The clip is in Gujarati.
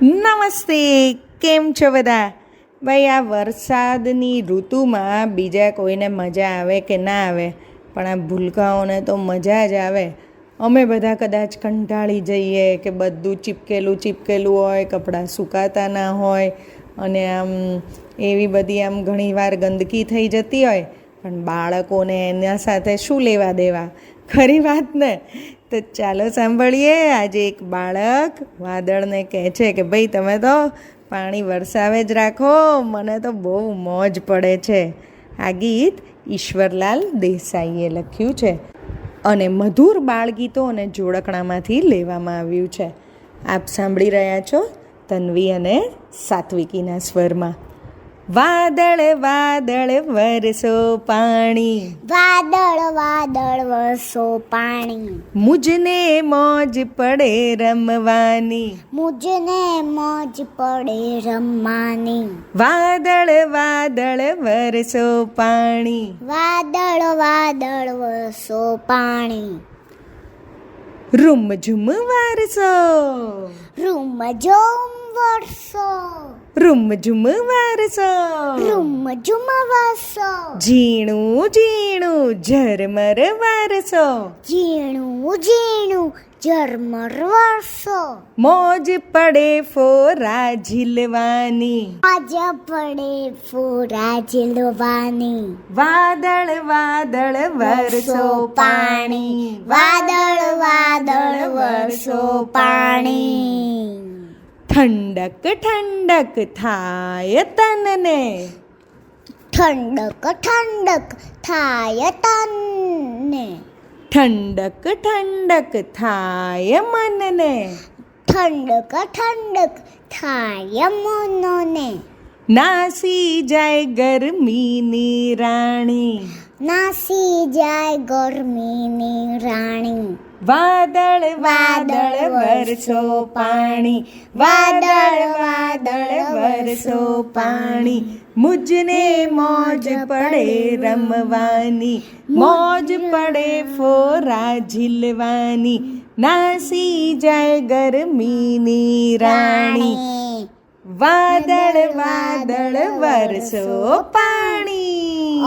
નમસ્તે, કેમ છો બધા? ભાઈ, આ વરસાદની ઋતુમાં બીજા કોઈને મજા આવે કે ના આવે, પણ આ ભૂલકાઓને તો મજા જ આવે. અમે બધા કદાચ કંટાળી જઈએ કે બધું ચીપકેલું હોય, કપડાં સુકાતા ના હોય અને આમ એવી બધી આમ ઘણીવાર ગંદકી થઈ જતી હોય, પણ બાળકોને એના સાથે શું લેવા દેવા? ખરી વાત ને? તો ચાલો સાંભળીએ. આજે એક બાળક વાદળને કહે છે કે ભાઈ, તમે તો પાણી વરસાવે જ રાખો, મને તો બહુ મોજ પડે છે. આ ગીત ઈશ્વરલાલ દેસાઈએ લખ્યું છે અને મધુર બાળગીતો અને જોડકણામાંથી લેવામાં આવ્યું છે. આપ સાંભળી રહ્યા છો તન્વી અને સાત્વિકીના સ્વરમાં. વાદળ વાદળ વરસો પાણી, વાદળ વાદળ વરસો પાણી, મુજને મોજ પડે રમવાની, મુજને મોજ પડે રમવાની. વાદળ વાદળ વરસો પાણી, વાદળ વાદળ વરસો પાણી, રૂમઝુમ વરસો, રૂમઝુમ વરસો, રૂમઝુમ વરસો, રૂમઝુમ વરસો, ઝીણું ઝીણું ઝરમર વરસો, ઝીણું ઝીણું ઝરમર વરસો, મોજ પડે ફોરા ઝીલવાની, મોજ પડે ફોરા ઝીલવાની. વાદળ વાદળ વરસો પાણી, વાદળ વાદળ વરસો પાણી, ઠંડક ઠંડક થાય તનને, ઠંડક ઠંડક થાય તનને, ઠંડક ઠંડક થાય મનને, ઠંડક ઠંડક થાય મનને. નાસી જાય ગરમીની રાણી, નાસી જાય ગરમીની રાણી. વાદળ વાદળ વરસો પાણી, વાદળ વાદળ વરસો પાણી, મુજને મોજ પડે રમવાની, મોજ પડે ફોરા ઝીલવાની, નાસી જાય ગરમીની રાણી. વાદળ વાદળ વરસો પાણી.